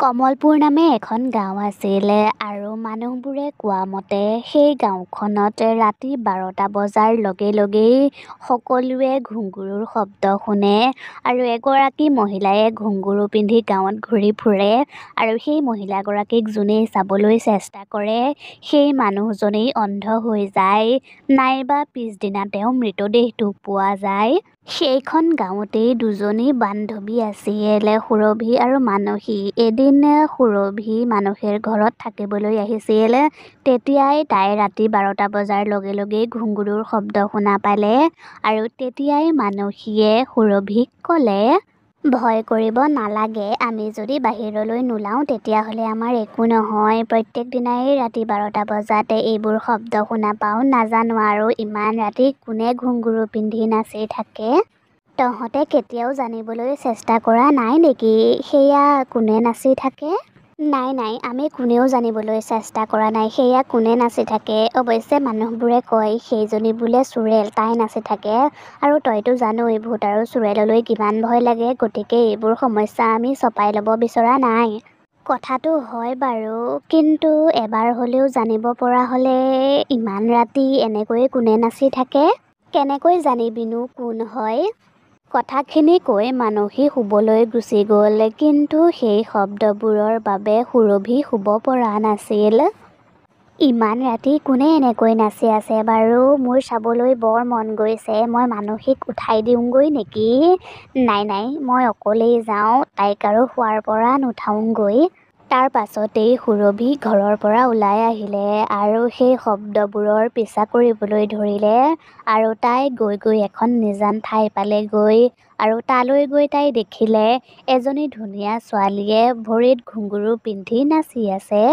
কমলপুৰ নামে এখন গাঁও আছিল আৰু মানুহবোৰে কোৱা মতে সেই গাঁওখনত ৰাতি ১২টা বজাৰ লগে লগেই সকলোৱে ঘুংগুৰুৰ শব্দ শুনে আৰু এগৰাকী মহিলাই ঘুংগুৰু পিন্ধি গাঁৱত ঘূৰি ফুৰে আৰু সেই মহিলাগৰাকীক যোনেই চাবলৈ চেষ্টা কৰে সেই মানুহজনেই অন্ধ হৈ যায় নাইবা পিছদিনা তেওঁৰ মৃতদেহটো পোৱা যায়। সেইখন গাঁৱতেই দুজনী বান্ধৱী আছিল, সুৰভি আৰু মানসী। এদিন সুৰভি মানসীৰ ঘৰত থাকিবলৈ আহিছিল। তেতিয়াই তাই ৰাতি ১২টা বজাৰ লগে লগেই ঘুংগুৰুৰ শব্দ শুনা পালে আৰু তেতিয়াই মানসীয়ে সুৰভিক ক'লে, ভয় কৰিব নালাগে, আমি যদি বাহিৰলৈ নোলাওঁ তেতিয়াহ'লে আমাৰ একো নহয়। প্ৰত্যেক দিনাই ৰাতি ১২টা বজাত এইবোৰ শব্দ শুনা পাওঁ। নাজানো আৰু ইমান ৰাতি কোনে ঘুংগুৰু পিন্ধি নাচি থাকে। তহঁতে কেতিয়াও জানিবলৈ চেষ্টা কৰা নাই নেকি সেয়া কোনে নাচি থাকে? নাই, আমি কোনেও জানিবলৈ চেষ্টা কৰা নাই সেয়া কোনে নাচি থাকে। অৱশ্যে মানুহবোৰে কয় সেইজনী বোলে চুৰেল, তাই নাচি থাকে। আৰু তইতো জানই ভূত আৰু চুৰেললৈ কিমান ভয় লাগে, গতিকে এইবোৰ সমস্যা আমি চপাই ল'ব বিচৰা নাই। কথাটো হয় বাৰু, কিন্তু এবাৰ হ'লেও জানিব পৰা হ'লে ইমান ৰাতি এনেকৈ কোনে নাচি থাকে? কেনেকৈ জানিবিনো কোন হয়? কথাখিনি কৈ মানসী শুবলৈ গুচি গ'ল, কিন্তু সেই শব্দবোৰৰ বাবে সুৰভি শুব পৰা নাছিল। ইমান ৰাতি কোনে এনেকৈ নাচি আছে বাৰু? মোৰ চাবলৈ বৰ মন গৈছে। মই মানসীক উঠাই দিওঁগৈ নেকি? নাই, মই অকলেই যাওঁ, তাইক আৰু শুৱাৰ পৰা নুঠাওঁগৈ। তাৰ পাছতেই সুৰভি ঘৰৰ পৰা ওলাই আহিলে আৰু সেই শব্দবোৰৰ পিছা কৰিবলৈ ধৰিলে আৰু তাই গৈ এখন নিজান ঠাই পালেগৈ আৰু তালৈ গৈ তাই দেখিলে এজনী ধুনীয়া ছোৱালীয়ে ভৰিত ঘুংগুৰু পিন্ধি নাচি আছে।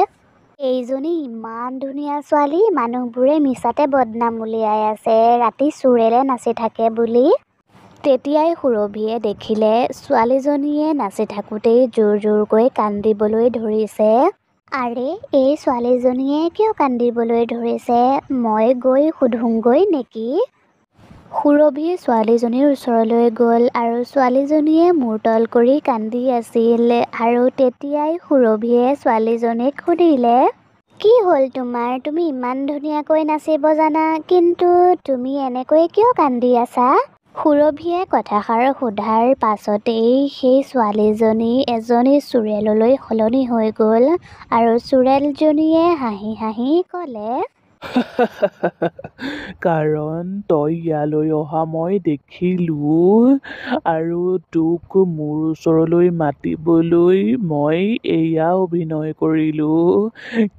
এইজনী ইমান ধুনীয়া ছোৱালী, মানুহবোৰে মিছাতে বদনাম উলিয়াই আছে ৰাতি চুৰেলে নাচি থাকে বুলি। তেতিয়াই সুৰভিয়ে দেখিলে ছোৱালীজনীয়ে নাচি থাকোঁতেই জোৰকৈ কান্দিবলৈ ধৰিছে। আৰে, এই ছোৱালীজনীয়ে কিয় কান্দিবলৈ ধৰিছে? মই গৈ সুধোঁগৈ নেকি? সুৰভি ছোৱালীজনীৰ ওচৰলৈ গ'ল আৰু ছোৱালীজনীয়ে মূৰ তল কৰি কান্দি আছিল আৰু তেতিয়াই সুৰভিয়ে ষছোৱালীজনীক সুধিলে, কি হ'ল তোমাৰ? তুমি ইমান ধুনীয়াকৈ নাচিব জানা, কিন্তু তুমি এনেকৈ কিয় কান্দি আছা? সুৰভিয়ে কথাষাৰ সোধাৰ পাছতেই সেই ছোৱালীজনী এজনী চুৰেললৈ সলনি হৈ গ'ল আৰু চুৰেলজনীয়ে হাঁহি হাঁহি ক'লে, কাৰণ তই ইয়ালৈ অহা মই দেখিলো আৰু তোক মোৰ ওচৰলৈ মাতিবলৈ মই এয়া অভিনয় কৰিলো।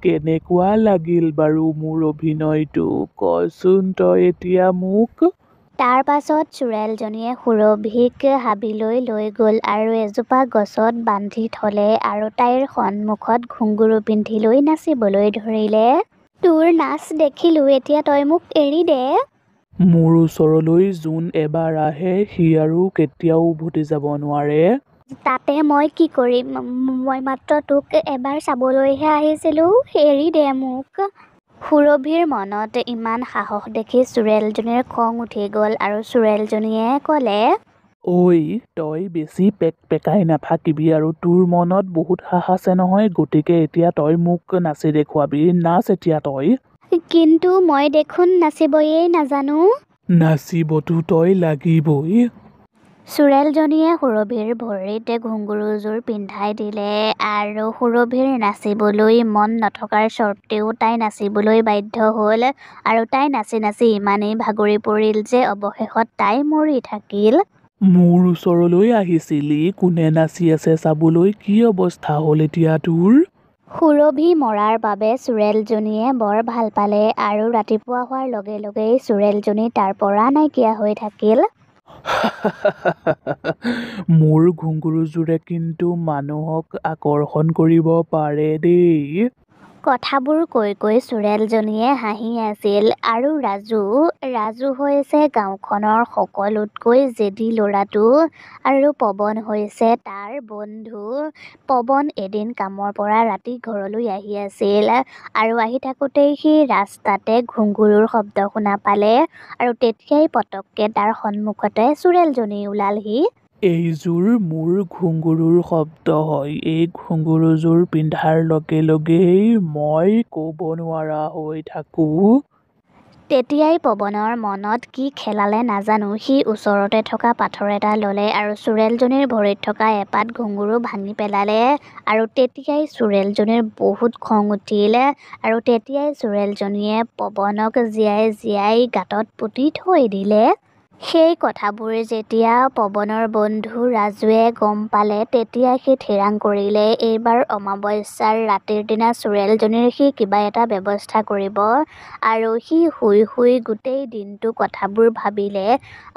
কেনেকুৱা লাগিল বাৰু মোৰ অভিনয়টো? কচোন তই এতিয়া মোক। তাৰ পাছত চুৰেলজনীয়ে সুৰভিক হাবিলৈ লৈ গ'ল আৰু এজোপা গছত বান্ধি থলে আৰু তাইৰ সন্মুখত ঘুংগুৰু পিন্ধি লৈ নাচিবলৈ ধৰিলে। তোৰ নাচ দেখিলো, এতিয়া তই মোক এৰি দে। মোৰ ওচৰলৈ যোন এবাৰ আহে সি আৰু কেতিয়াও উভতি যাব নোৱাৰে। তাতে মই কি কৰিম? মই মাত্ৰ তোক এবাৰ চাবলৈহে আহিছিলো, এৰি দে মোক। সুৰভিৰ মনত ইমান সাহস দেখি চুৰেলজনীৰ খং উঠি গ'ল আৰু চুৰেলজনীয়ে ক'লে, ঐ, তই বেছি পেকপেকাই নাথাকিবি আৰু তোৰ মনত বহুত সাহস আছে নহয়, গতিকে এতিয়া তই মোক নাচি দেখুৱাবি। নাচ এতিয়া তই। কিন্তু মই দেখোন নাচিবয়েই নাজানো। নাচিবতো তই লাগিবই। চুৰেলজনীয়ে সুৰভিৰ ভৰিত ঘুংগুৰুযোৰ পিন্ধাই দিলে আৰু সুৰভিৰ নাচিবলৈ মন নথকাৰ স্বত্বেও তাই নাচিবলৈ বাধ্য হ'ল আৰু তাই নাচি ইমানেই ভাগৰি পৰিল যে অৱশেষত তাই মৰি থাকিল। মোৰ ওচৰলৈ আহিছিলি কোনে নাচি আছে চাবলৈ, কি অৱস্থা হ'ল এতিয়া তোৰ? সুৰভি মৰাৰ বাবে চুৰেলজনীয়ে বৰ ভাল পালে আৰু ৰাতিপুৱা হোৱাৰ লগে লগেই চুৰেলজনী তাৰ পৰা নাইকিয়া হৈ থাকিল। মোৰ ঘুংগুৰুযোৰে কিন্তু মানুহক আকৰ্ষণ কৰিব পাৰে দেই। কথাবোৰ কৈ চুৰেলজনীয়ে হাঁহি আছিল আৰু ৰাজু হৈছে গাঁওখনৰ সকলোতকৈ জেদী ল'ৰাটো আৰু পৱন হৈছে তাৰ বন্ধু। পৱন এদিন কামৰ পৰা ৰাতি ঘৰলৈ আহি আছিল আৰু আহি থাকোঁতেই সি ৰাস্তাতে ঘুংগুৰুৰ শব্দ শুনা পালে আৰু তেতিয়াই পতককে তাৰ সন্মুখতে চুৰেলজনী ওলালহি। এইযোৰ মোৰ ঘুংগুৰুৰ শব্দ হয়। এই ঘুংগুৰুযোৰ পিন্ধাৰ লগে লগেই মই ক'ব নোৱাৰা হৈ থাকোঁ। তেতিয়াই পৱনৰ মনত কি খেলালে নাজানো। সি ওচৰতে থকা পাথৰ এটা ল'লে আৰু চোৰেলজনীৰ ভৰিত থকা এপাট ঘুংগুৰু ভাঙি পেলালে। আৰু তেতিয়াই চোৰেলজনীৰ বহুত খং উঠিল আৰু তেতিয়াই চোৰেলজনীয়ে পৱনক জীয়াই জীয়াই গাঁতত পুতি থৈ দিলে। সেই কথাবোৰ যেতিয়া পৱনৰ বন্ধু ৰাজুৱে গম পালে, তেতিয়া সি ঠিৰাং কৰিলে এইবাৰ অমাৱস্যাৰ ৰাতিৰ দিনা চোৰেলজনীৰ সি কিবা এটা ব্যৱস্থা কৰিব। আৰু সি শুই শুই গোটেই দিনটো কথাবোৰ ভাবিলে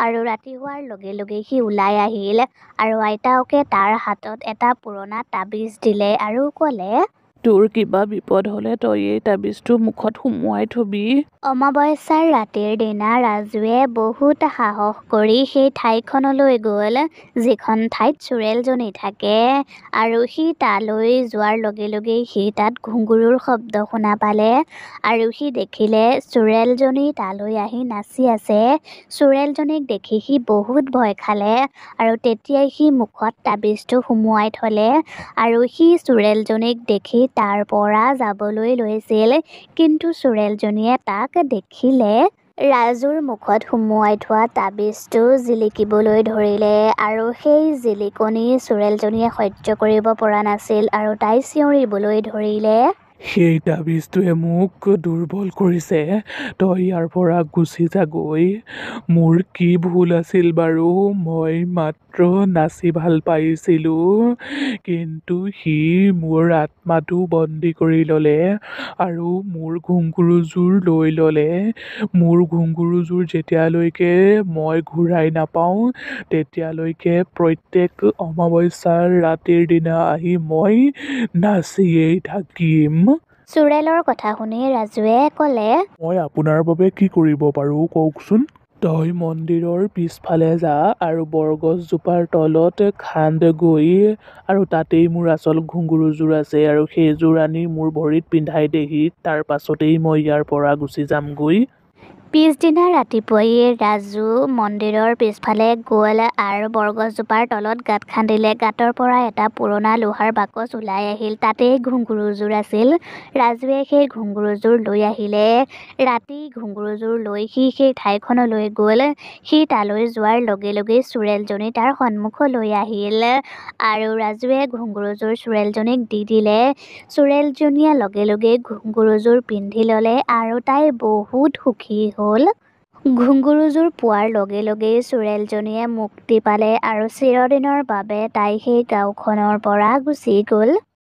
আৰু ৰাতি হোৱাৰ লগে লগে সি ওলাই আহিল আৰু আইতাকে তাৰ হাতত এটা পুৰণা তাবিজ দিলে আৰু ক'লে, তোৰ কিবা বিপদ হ'লে তই এই তাবিজটো মুখত সুমুৱাই থবি। অমাৱস্যাৰ ৰাতিৰ দিনা ৰাজুৱে বহুত সাহস কৰি সেই ঠাইখনলৈ গ'ল যিখন ঠাইত চোৰেলজনী থাকে। আৰু সি তালৈ যোৱাৰ লগে লগেই সি তাত ঘুংগুৰুৰ শব্দ শুনা পালে আৰু সি দেখিলে চোৰেলজনী তালৈ আহি নাচি আছে। চোৰেলজনীক দেখি সি বহুত ভয় খালে আৰু তেতিয়াই সি মুখত তাবিজটো সুমুৱাই থলে আৰু সি চোৰেলজনীক দেখি তাৰ পৰা যাবলৈ লৈছিল, কিন্তু চোৰেলজনীয়ে তাক দেখিলে। ৰাজুৰ মুখত সুমুৱাই থোৱা তাবিজটো জিলিকিবলৈ ধৰিলে আৰু সেই জিলিকনি চোৰেলজনীয়ে সহ্য কৰিব পৰা নাছিল আৰু তাই চিঞৰিবলৈ ধৰিলে, সেই তাবিজটোৱে মোক দুৰ্বল কৰিছে। তই ইয়াৰ পৰা গুচি যাগৈ। মোৰ কি ভুল আছিল বাৰু? মই মাত্ৰ নাচি ভাল পাইছিলোঁ, কিন্তু সি মোৰ আত্মাটো বন্দী কৰি ল'লে আৰু মোৰ ঘুংগুৰুযোৰ লৈ ল'লে। মোৰ ঘুংগুৰুযোৰ যেতিয়ালৈকে মই ঘূৰাই নাপাওঁ, তেতিয়ালৈকে প্ৰত্যেক অমাৱস্যাৰ ৰাতিৰ দিনা আহি মই নাচিয়েই থাকিম। চোৰেলৰ কথা শুনি ৰাজুৱে ক'লে, মই আপোনাৰ বাবে কি কৰিব পাৰোঁ কওকচোন। তই মন্দিৰৰ পিছফালে যা আৰু বৰগছজোপাৰ তলত খান্দ গৈ আৰু তাতেই মোৰ আচল ঘুংগুৰুযোৰ আছে আৰু সেইযোৰ আনি মোৰ ভৰিত পিন্ধাই দেহি। তাৰ পাছতেই মই ইয়াৰ পৰা গুচি যামগৈ। পিছদিনা ৰাতিপুৱাই ৰাজু মন্দিৰৰ পিছফালে গ'ল আৰু বৰগছজোপাৰ তলত গাঁত খান্দিলে। গাঁতৰ পৰা এটা পুৰণা লোহাৰ বাকচ ওলাই আহিল। তাতেই ঘুংগুৰুযোৰ আছিল। ৰাজুৱে সেই ঘুংগুৰুযোৰ লৈ আহিলে। ৰাতি ঘুংগুৰুযোৰ লৈ সি সেই ঠাইখনলৈ গ'ল। সি তালৈ যোৱাৰ লগে লগেই চোৰেলজনী তাৰ সন্মুখলৈ আহিল আৰু ৰাজুৱে ঘুংগুৰুযোৰ চোৰেলজনীক দি দিলে। চোৰেলজনীয়ে লগে লগেই ঘুংগুৰুযোৰ পিন্ধি ল'লে আৰু তাই বহুত সুখী হ'ল। ঘুংগুৰুযোৰ পোৱাৰ লগে লগেই চোৰেলজনীয়ে মুক্তি পালে আৰু চিৰদিনৰ বাবে তাই সেই গাঁওখনৰ পৰা গুচি গ'ল।